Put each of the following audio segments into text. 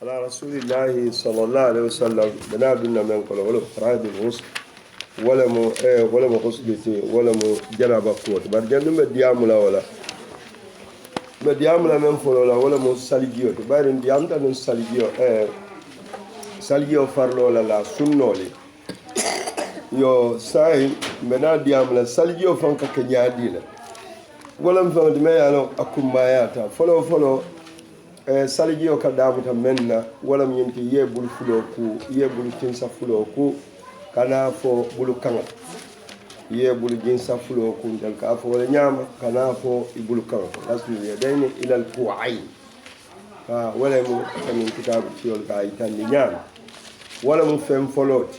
على رسول الله صلى الله عليه وسلم بنادنا من كل ولا فرائض الغسل ولا غسلتي ولا جنابة قوت برجع بديام لا من فلولا ولا سالجيو بارين ديام تانو سالجيو فرلو لا سنولي yo sai mena diam la salijo fanka ke nyaadi la wala mfa de me yalo akumayata folo salijo ka damuta menna wala nyinti yebul fulo ku yebul tinsa fulo ku kana fo bulu kanga yebul jinsa fulo ku dal ka fo wala nyama kana fo ibul kanga asmi yadaini ila al qu'ain wala mu kamin kitabu tiol ka itani nyama wala mu fem foloti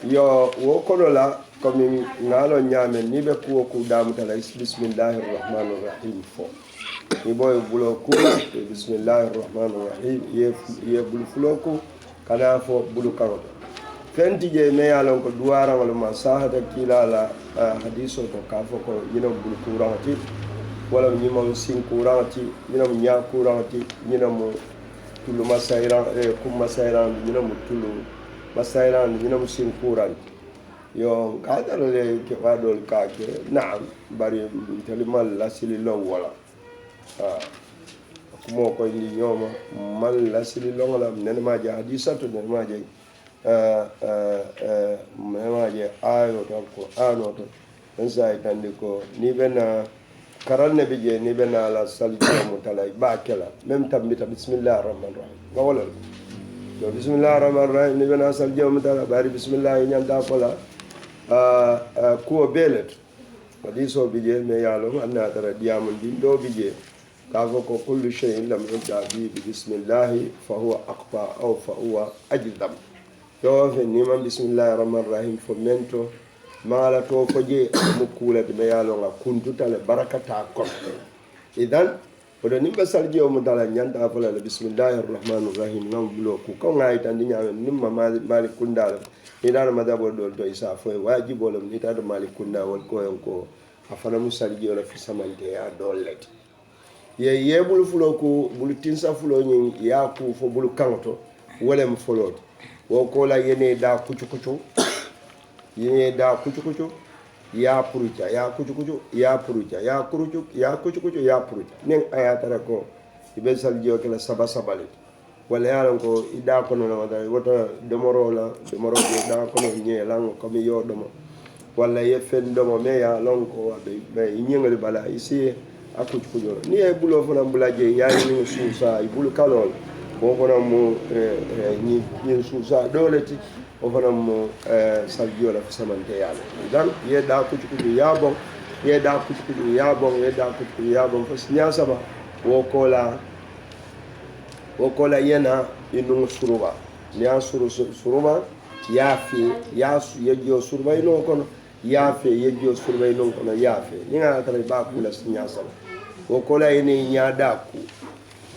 yo wo kono la comme ngalo nyame ni be ko damuta la bismillahir rahmanir rahim fo ni boy bulo kula bismillahir rahmanir rahim ye bul fuloku kana fo bulu karoto fenti je me yalon ko duwara wala ma sahata kilala hadiso to ka fo ko yino bul kurati wala ni mo sin kurati yino nya kurati yino mo tulu masaira kum masaira yino mo tulu masailan mina musin kuran yo kadar le ke fadol ka ke na'am bari talimal lasili long wala mo ko ni nyoma mal lasili long la nen ma ja hadisa to nen ma je ma je ayo to ko ano to en sai tande ko ni bena karal ne bije ni bena la salju mutalay ba kala même tambita bismillahir rahmanir rahim wala bismillahir rahmanir rahim ni bena sal jawm tala bari bismillah nyanda fola ko belet wadi so bije me yalo anna tara diamon din do bije ka ko kullu shay'in lam yubda bi bismillah fa huwa aqta aw fa huwa ajdam yo fe ni man bismillahir rahmanir rahim fo mento mala to foje mu kula be yalo nga kuntu tala barakata ko idan odo nimba salji o mudala nyanda afala bismillahir rahmanir rahim ngam bulo ku ko ngay tan di nyaamen nimma malik kunda ni dara madabo do to isa fo wajibo lam ni tado malik kunda wal ko en ko afana musalji o la fi samante ya dollet ye yebul fulo ku bulu tinsa fulo nyi ya ku fo bulu kanto wolem folot wo ko la yene da kucu yene da kucu ya puruja ya kucu ya puruja ya kurucu ya kucu ya puruja nen ayatara ko ibe saljo kala sabale wala yalan ko ida ko no wada wota demoro be da ko no nyelan ko mi yodomo wala ye fen domo me ya lon ko be nyengal bala isi akucu ni e bulo fona bulaje ya ni susa ibulu kalol ko fona mo ni susa doleti o fana mo saljo la samante yalla dan ye da kucu ya bon ye da kucu ya bon fo sinya saba wo kola yena inu suruba ya suruba ya fi ya su yejo suruba ino kono ya fe yejo suruba ino kono ya fe ni nga tare ba kula sinya saba wo kola yene nyada ku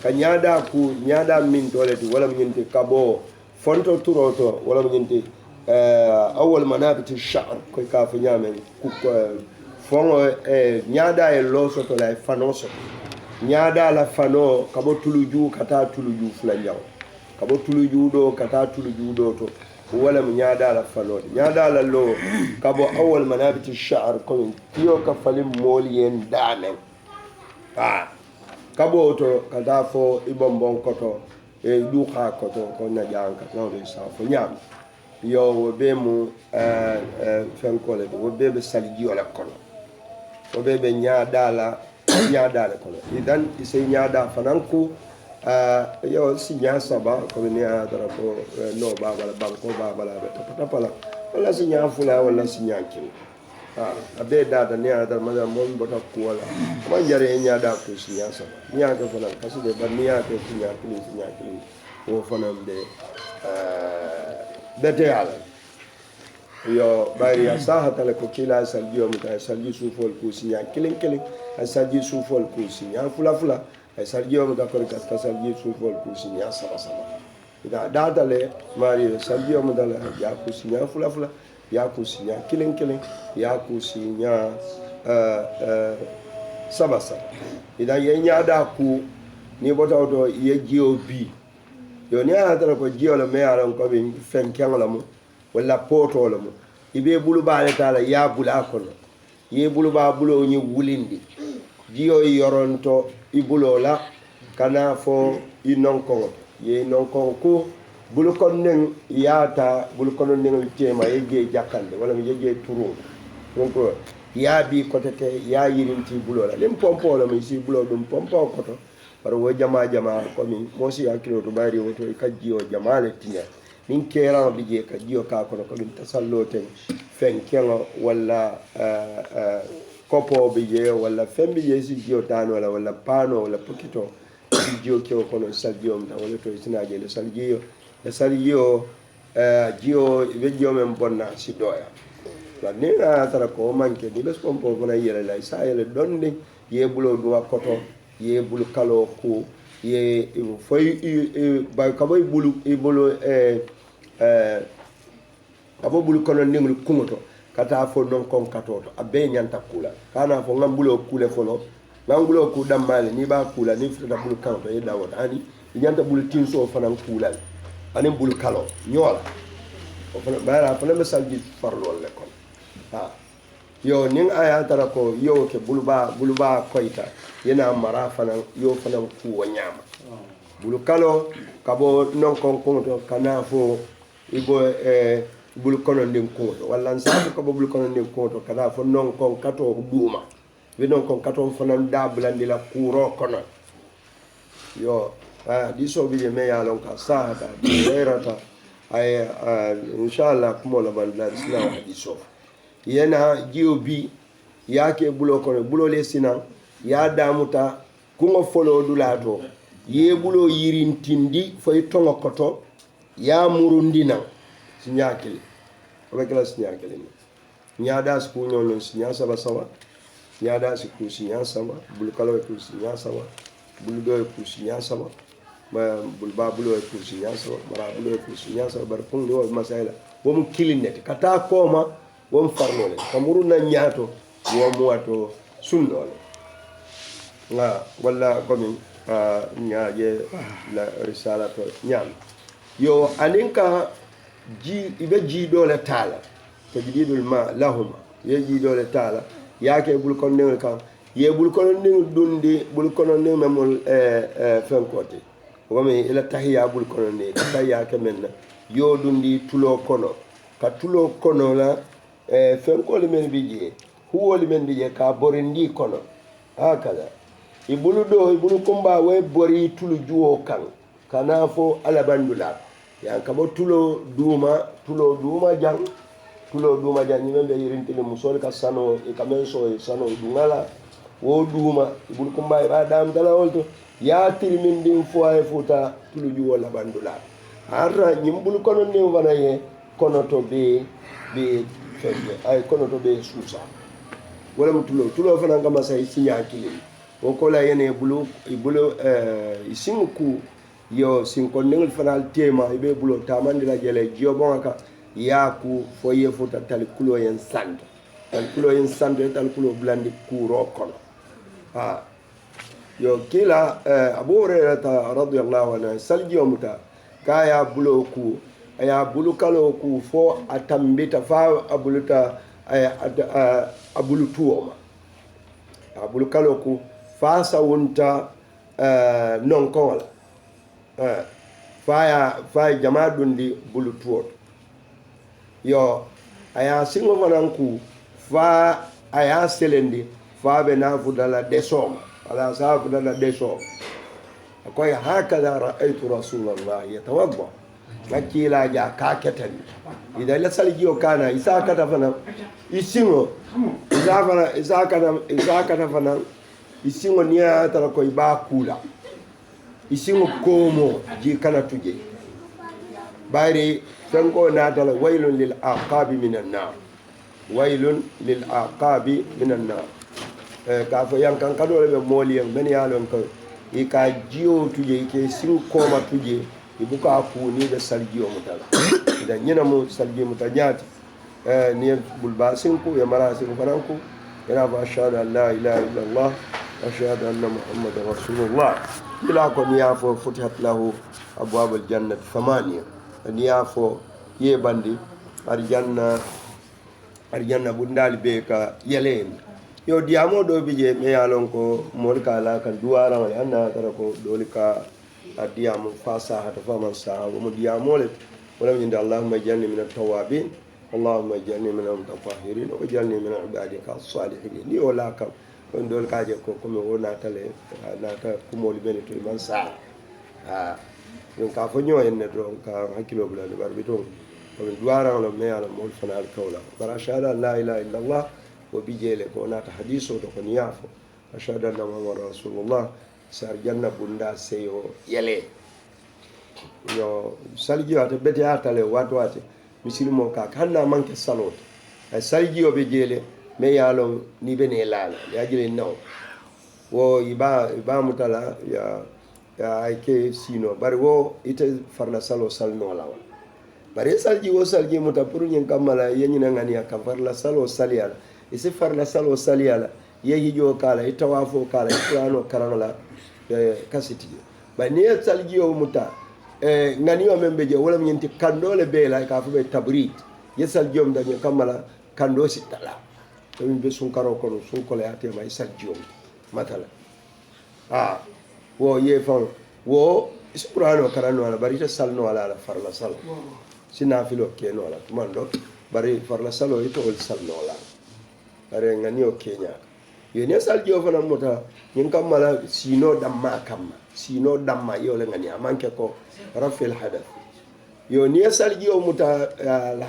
ka nyada min toleti wala min te kabo fonto turoto wala nyinti awal manabiti sha'r ko ka fa nyamen ku fongo nyaada e loso to la fanoso nyaada la fano kabo tuluju kata tuluju fula nyaw kabo tuluju do kata tuluju do to wala nyaada la fano nyaada la lo kabo awal manabiti sha'r ko tiyo ka falim molien dane kabo to kata fo ibombon koto e duka koto ko na janka no de sa fo nyam yo wo be mu fen kole wo be salji wala kono wo be nyaadala kono idan ise nyaada fananku yo si nya saba ko ni adara ko no baba la banko baba la tapala wala si nya fula wala si nya kin abe dada ni adara ma mon bota ko wala ma yare nyaada ko si nya saba nya ko fana kasu de ban nya ko si nya kin wo fana de bete ala yo bari asaha tale ko kila salji o muta salji sufol ku sinya kilin salji sufol ku sinya fula salji o muta ko ka salji sufol ku sinya sama ida dada le mari salji o muta ya ku sinya fula ya ku sinya kilin ya ku sinya sama ida yenya da ku ni bota do ye jobi yo ni a tara ko jiyo la me ala ko be fen kengo la mo wala poto la mo ibe bulu baale tala ya bula kono ye bulu ba bulo ni wulindi jiyo yoronto ibulo la kana fo i nonkon ye nonkon ko bulu kon nen yaata bulu kon nen tema ye je jakande wala ye je turu donc ya bi kotete ya yirinti bulo la lim pompo la mi si bulo dum pompo koto par wo jama ko mi mosi akilo to bari woto e kajjiyo jama le tinya min kera bi je kajjiyo ka kono ko min tasalloten fen kengo wala kopo bi je wala fembi je si jiyo tano wala pano wala pokito jiyo kewo kono saljiyo mta wala to sinaje le saljiyo jiyo be jiyo men bonna si doya ni na tara ko manke ni bes pompo fana yele la sa yele donde ye bulo do koto ye bulu kalo ko ye foy ba kabo bulu abo bulu kono ngul kumoto kata fo non kon katoto abe nyanta kula kana fo ngambulo kule folo ngambulo ku damale ni ba kula ni fita bulu kanto e dawo ani nyanta bulu tinso fana kula ani bulu kalo nyola o fana bara fana mesalji farlo le kon ha yo ning aya tara ko yo ke buluba koita yana mara fana yo fana ku wanyama bulu kalo kabo non kon to kana fo ibo bulu kono ndin ko walla sa ko bulu kono ndin ko to kana fo non kon kato duma be non kon kato fana dablandi la kuro kono yo di so bi me ya lon ka sa ta erata ay inshallah kuma la banda islam hadiso yana jiyo bi yake bulo kono bulo le sinan ya damuta kungo folo dulato ye bulo yirintindi foy tongo koto ya murundina sinyakele obekela sinyakele nyada sku nyono sinya saba sawa nyada sku sinya sawa bulu kalo ku sinya sawa bulu do ku sinya sawa ma bulu ba bulo ku sinya sawa mara bulo ku sinya sawa bar kungo masaila bom kilinete kata koma won farnole kamuru na nyaato wo muwato sundole nga wala komi nyaaje la risala to nyam yo aninka ibe ji dole tala tajdidul ma lahum ye ji dole tala yake bul kon ne kan ye bul kon ne dundi bul kon ne memol fenkote womi ila tahiyya bul kon ne tahiyya kemen yo dundi tulo kono ka tulo kono la fenkoli men bije huwoli men bije ka borindi kono hakala ibulu kumba we bori tulu juwo kan kana fo alabandula yan kabo tulo duma jang ni be yirinti le musol ka sano e kamenso e sano dungala wo duma ibulu kumba e ba dam dala wolto ya tirmin din fo ay futa tulu juwo labandula arra nyimbulu kono ne wana ye kono to be ay kono to be suusa wala mu tulo fana ngama say sinya kili o ko la yene bulu isinku yo sinko nengul fana tema ibe bulo tamandi la jele jio bonaka yaku foye fota tal kulo yen sando tal kulo blandi kuro kono ha yo kila Abu Hurairah radhiyallahu anhu saljiyo muta kaya bulo ku aya bulu kalo ku fo atambita fa abuluta abulu tuoma abulu kalo ku fa sawunta non kola fa jama dundi bulu tuot yo aya singo mananku fa aya selendi fa be na fudala desoma ala sa fudala desoma akoy hakada ra'aytu rasulullah yatawadda makila ja ka ketani idan la saljiyo kana isa kata fana isingo isa kata fana isingo niya tara ko ba kula isingo komo ji kana tuje bayri fango na dala waylun lil aqabi minan nar ka fo yankan kadole be moliyen ben yalon ko e ka jiyo tuje ke sin koma tuje ibuka ku ni be saljiyo mutala da nyina mu saljiyo mutajati ni bulba sin ku ya mara sin faranku ina ba ashhadu an la ilaha illallah wa ashhadu anna muhammadar rasulullah ila ko niyafo futihat lahu abwabul jannati 8 niyafo ye bandi arjanna bundal be ka yelen yo diamo do bije me yalon ko mol kala kan duwara wala anna tara ko dolika diamo fasa hata faman sa mo diamo le wala min allahumma janni min at-tawabin allahumma janni min al-mutahhirin wa janni min ibadika as-salihin ni wala kam on dol kaje ko ko me wona tale nata kumol bene to man sa ha don ka fo nyo en do ka hakilo bula de barbi to ko duwara wala me yalon mol fana al-kawla bara shahada la ilaha illa allah وبيجيلك ونات حديثه تكون يافو أشهد أن محمد رسول الله سارجنا بندا سيو يلي yo salji wata bete atale wato wate misilimo ka kanna manke salot ay salji o be jele me yalo ni bene lala ya jele no wo iba mutala ya ay ke sino bari wo ite farla salo salno lawa bari salji wo salji muta pour nyen kamala yenyina ngani ya farla salo saliala isi farla salo saliala ye hijo kala itawafo kala ikrano karanola kasiti ba ni salji o muta ngani o membe je wala nyenti kandole be la ka fube tabrit ye salji o dañe kamala kando sitala to min be sun karo ko sun ko le ate may salji o matala wo ye fon wo ikrano karanola bari ta salno ala farla salo sinafilo keno ala mando bari farla salo ito ol salno ala are ngani o Kenya yene salji o fana mota nyin kamala sino damma yo le ngani amanke ko rafil hadath yo ni salji o muta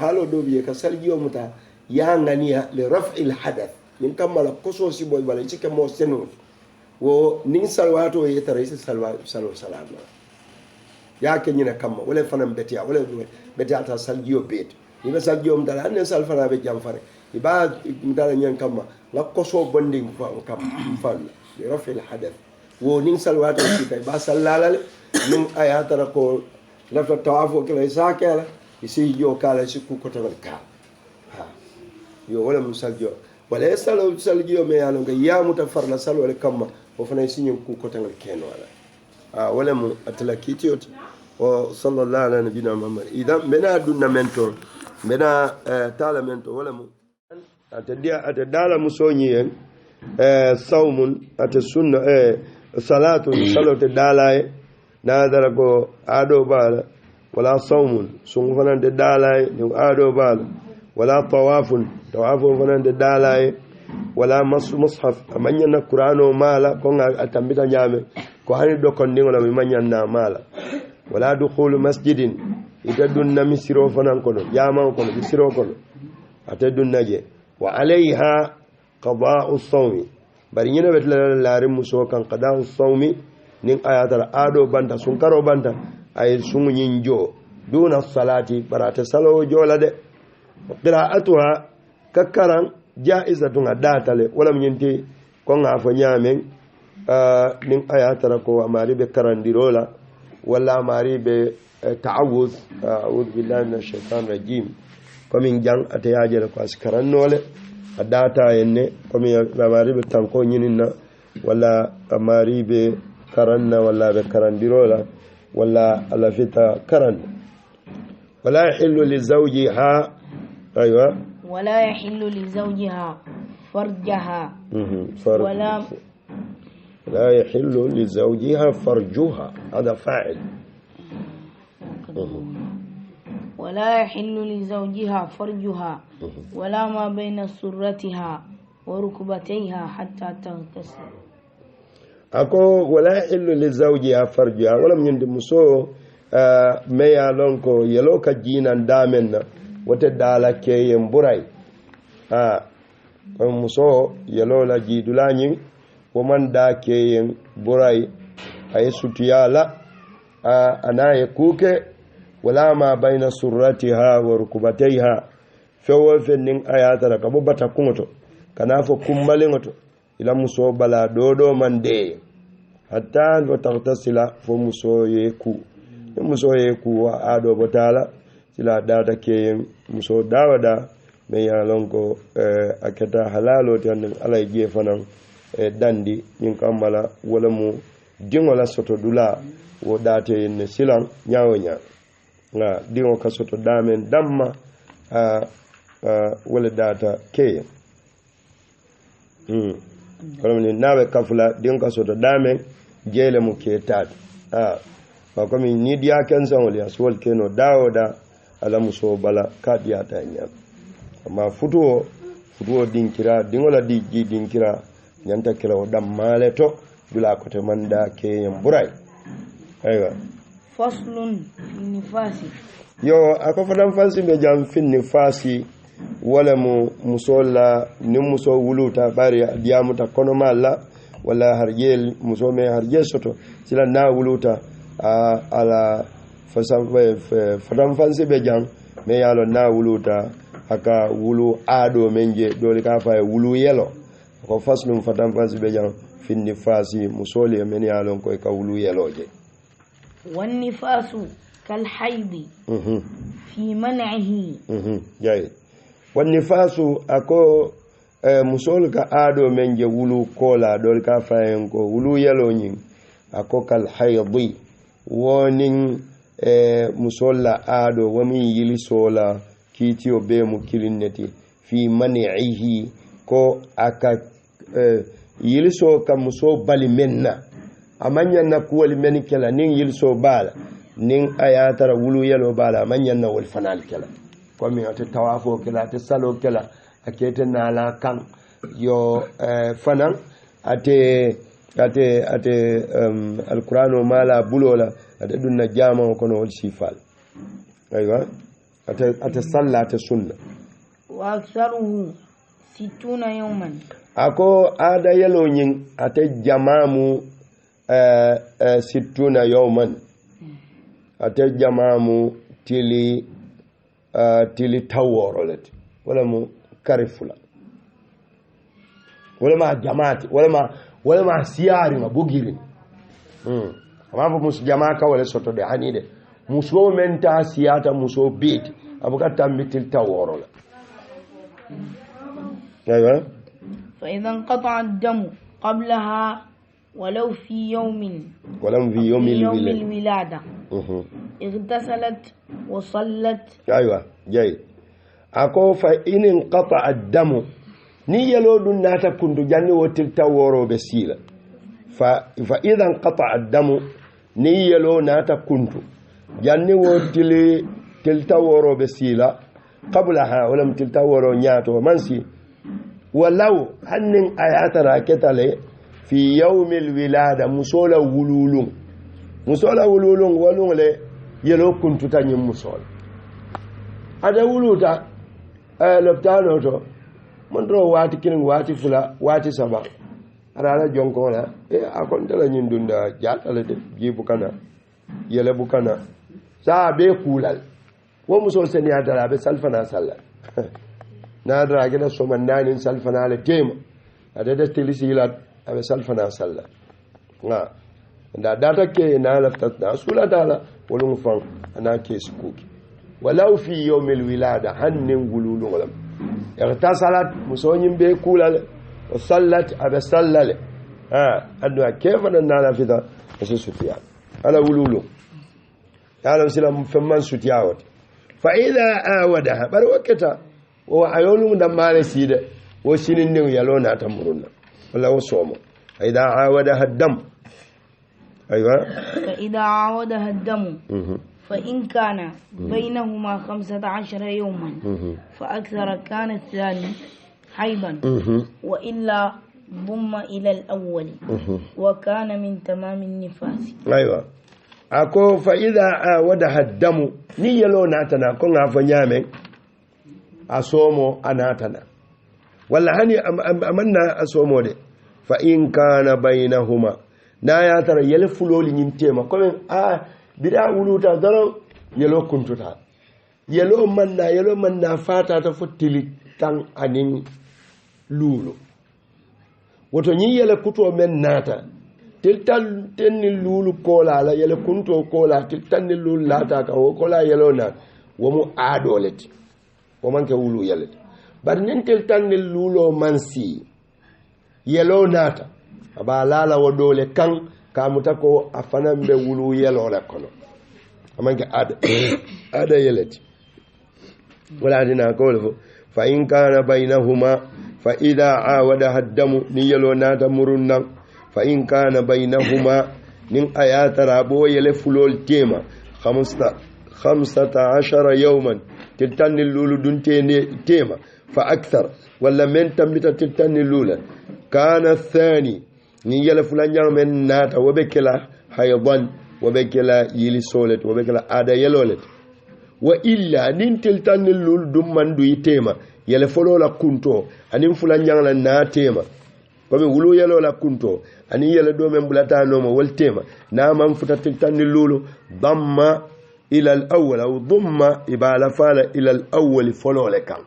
halo do biye ka salji o muta ya ngani le rafil hadath nyin kamala koso si boy bala ci ke mo senu wo nin salwato ye tare si salama ya ke nyina kamma wala fana betiya wala betiya ta salji o bet ni be salji o mutala ne sal fana be jam fare iba mdala nyen kama la koso bonding kam fan li rafil hadath wo ning salwata kita ba sallalale ning ayata ko lafta tawafo kala sakala isi jo kala si ku ko tawal ka ha yo wala musaljo wala saljo me yalo ga ya mutafarla salwale kama o fana si nyen ku ko tawal keno wala wala mu atlakitiot wa sallallahu ala nabina muhammad idan mena dunna mentor mena tala mentor wala mu ate dala musonyi en sawmun ate sunna salatu salote dala nadara ko ado bala wala sawmun sun fanande dala ni ado bala wala tawafun fanande dala wala mushaf amanya na qur'ano mala ko atambita nyame ko hani do kon dingola mi manyanna mala wala dukhulu masjidin itadunna misiro fanan kono jama kono misiro kono atadunna je وعليها قضاء الصوم برينا بتلا لارم مسوكان قضاء الصوم نين آيات الآدو بانتا سنكرو بانتا أي سنجنجو دون الصلاة برات سلو جولة دي قراءتها ككران جائزة داتالي ولم ينتي كون عفو نيامين نين آيات ركو أماري بكران ديرولا ولا أماري بتعوذ أعوذ بالله من الشيطان الرجيم komin jang atayajele ko askaran nole adata enne komi amari be tanko nyinina wala amari be karanna wala be karandirola wala ala fita karan wala yahillu li zawjiha aywa wala yahillu li zawjiha farjaha ولا يحل لزوجها فرجها هذا فاعل ولا يحل لزوجها فرجها ولا ما بين سرتها وركبتيها حتى تغتسل أكو ولا يحل لزوجها فرجها ولم يندمسو ميا لونكو يلوكا جينا دامنا وتدالا كي ينبراي مسو يلولا جيدولاني ومن دا كي ينبراي أي سوتيالا أنا يكوكي ولا ما بين سرتها وركبتيها فوفنين آياتنا كبو بتا كونتو كنافو كمبالينتو إلى مسو بلا دودو من دي حتى وتغتسل فمسو يكو وآدو بتالا سلا دادا كيم مسو داودا من يالونكو أكتا حلالو تياندن على جيفنا داندي ينكمبالا ولمو dingo la soto dula wo date ne silan nyaawo nya nga dingo ka soto damen damma wala data ke kono ni nawe kafula dingo ka soto damen jele mu ke tat ba ko mi ni dia kan san wala aswal keno dawoda ala muso bala kadiya ta nya amma futuo dinkira dingola di dinkira nyanta kila o dam male to dula ko te manda ke yam buray aywa faslun fi nifasi yo ako fadam fansi be jam fi nifasi wala musolla ni muso wuluta bari diamuta kono malla wala harjel muso me harjel soto sila na wuluta ala fadam fansi be jam me yalo na wuluta aka wulu ado menje dole ka fa wulu yelo ko faslum fadam fansi be jam fi nifasi musoli men yalo ko ka wulu yeloje wan nifasu kal haidi fi man'ihi jay wan nifasu ako musol ka ado menje wulu kola dole ka fa ko wulu yelo nyin ako kal haidi wonin musolla ado wami yili sola kitiyo be mu kilinneti fi mani'ihi ko aka yiliso ka muso bali menna amanya na kuwali men kala nin yiliso bala nin ayatara wulu yelo bala amanya na wal fanal kala ko mi ata tawafo kala ta salo kala akete na la kan yo fanan ate alqur'ano mala bulola ate dunna jama ko no wal sifal aywa ate sallata sunna wa aktharuhu 60 yawman ako ada yelo nyin ate jamamu 60 yawman ate jamamu tili taworolet wala mu karifula wala ma jamaati wala ma siyari ma bugirin amma musu jamaaka wala soto de hanide muso menta siyata muso bit abuka tambitil taworola ايوه فاذا انقطع الدم قبلها ولو في يوم الولاده اغتسلت وصلت ايوه جاي اكو فان انقطع الدم ni yelo dun nata kundu janni wotil taworo be sila fa idan qata ad-damu ni yelo nata kuntu janni wotil til taworo be sila qablaha walam til taworo nyaato mansi walau hannin ayatara ketale fi yawmil wilada musola wululun walun le yelo kuntu tanyin musola ada wuluta loptano to mondro wati kilin wati fula wati saba arala jonko la akon tala nyin dunda jatale de jibu kana yele bukana sa be kulal wo muso sen ya dara be salfana salla na dara gida so man nanin salfana le tema adada tilisilat abe salfana salla nga nda data ke na laftat na sula dala wolum fan ana ke sukuki walau fi yawmil wilada hannin gululun walam اغتسلت مسونين بيكولا وصلت ابي صلل انه كيف اننا في ذا سفيان على ولولو قالوا سلام فمن ستياوت فاذا اودها بر وقتا وعيون دمال سيد وسنين يلونا تمرنا ولا وصوم اذا عاودها الدم ايوه فاذا عاودها الدم فإن كان بينهما 15 يوما فأكثر كان الثاني حيضا وإلا ضم إلى الأول وكان من تمام النفاس. أيوة أكو فإذا عاودها الدم نيلو ناتنا كنا فنيامين أصومو أناتنا ولا هني أمنا أصومو دي فإن كان بينهما نايا ترى يلفلو لنتيما كمين bida wuluta daro yelo kuntuta yelo manna fata ta futili tan anin lulu woto nyi yele kuto men nata tiltal tenni lulu kola la yele kunto kola tiltan ni lulu lata ka wo kola yelo na wo mu adolet wo manke wulu yele bar nin tiltan ni lulu mansi yelo nata aba lala wo dole kan kamuta ko a fanan be wulu yelole kono amanke ada yeleti wala dina ko fa in kana bainahuma fa idha awada haddamu ni yelo nata murunnan fa in kana bainahuma nin ayatara bo yele fulol tema 15 yawman tiltanni lulu duntene tema fa akthar wala men tambita tiltanni lula kana thani ni yele fulanya men nata wabekela haydan wabekela yili solet wabekela ada yelolet wa illa nin tiltanni lulu dum mandu yitema yele folo la kunto anin fulanya la na tema komi wulu yelo la kunto ani yele do men bulata no mo wal tema na man futa tiltanni lulu damma ila al-awwal aw dhamma ibala fala ila al-awwal folo le kan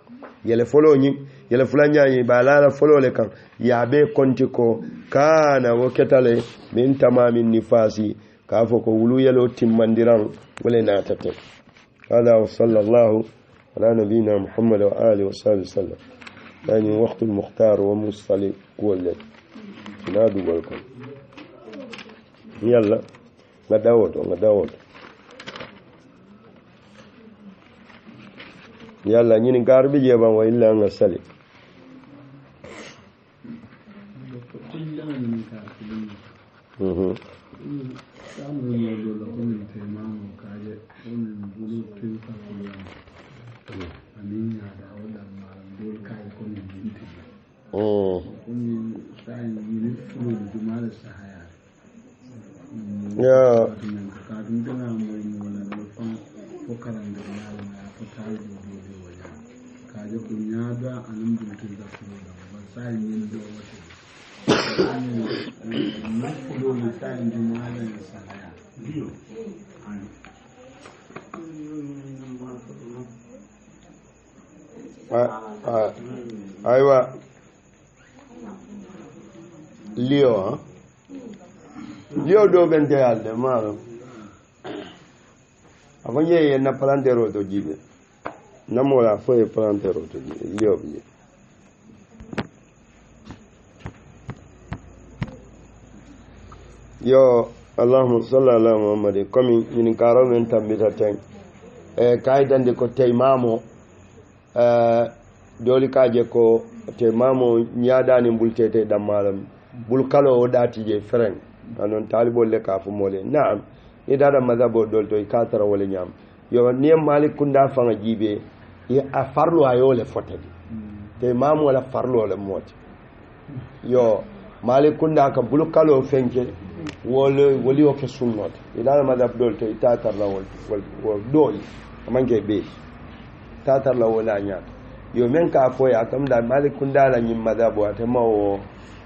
yele folo nyi yele fulanya ibala la folo le kan ya be konti ko kana wakatale min tamamin nifasi ka fo ko wulu yelo timmandiran wala na tate hada wa sallallahu ala nabina muhammad wa alihi wa sahbihi sallam yani waqt al-mukhtar wa musali wala nadu welcome yalla ngadawoto yalla ñini garbi je ban wa illa nga sali ya kaje kunyada anan bultin da kuma da ba sai yin da wato na fulo ne sai yin mala ne salaya biyo aiwa lio do bente alde maro avanye na plantero to jibe namola fue plantero to jibe yo Allahumma salli ala Muhammad komi min karo men tambita ten kaidande ko teymamo doli kaje ko teymamo nyaadani bultete damalam bulkalo o dati je feren anon talibol le ka fu mole naam idara mazabo dol to ikatara wala nyam yo ne malik kunda fanga jibe ya afarlo ayole fotadi teymamo wala farlo wala moti yo malik kunda ka bulkalo fenke woli o ke sunnot idara mazab dol to itatar la wol doli amange be tatar la wala nya yo men ka fo ya kam da malik kunda la nyim mazab wa tamawo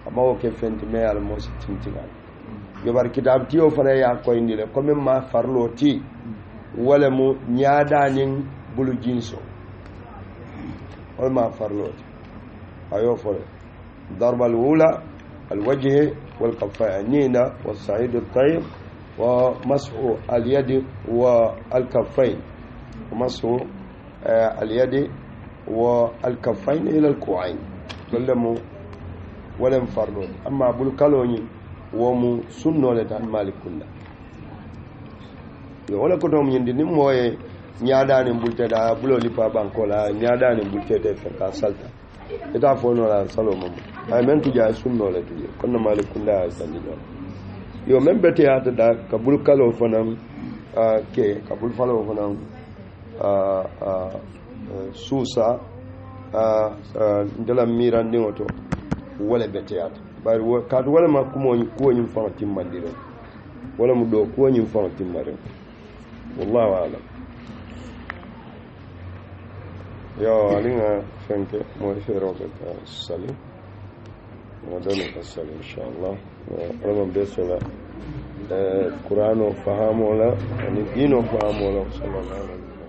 amawo ke fenti me al mo tintinga yo bar kitab tiyo fana ya ko indi le comme ma farlo ti wala mu nyaada nin bulu jinso wala ma farlo ti ayo fo darba al ula al wajh wal kaffayn والصعيد الطيب ومسح اليد والكفين ومسح اليد والكفين الى الكوعين ولم فرض اما ابو الكالوني ومو سنه لتان مالك كنا wala ko dom yindi nim moye nyaadani bulteda bulo lipa bankola nyaadani bultede fe ka salta eta fono la salo mum ay men tuja sunno le tuje kono malik kunda sandi do yo men bete ata da kabul kalo fonam ke kabul falo fonam susa ndela mirandi ngoto wala bete ata bari ka wala ma ko nyim fa timmandiro wala mu do ko nyim fa timmare wallahu a'lam yo alinga fenke mo fero ka salim ودونك السلام إن شاء الله رمضان بيسولا قرآن وفهمه لا يعني دين وفهمه لا صلى الله عليه وسلم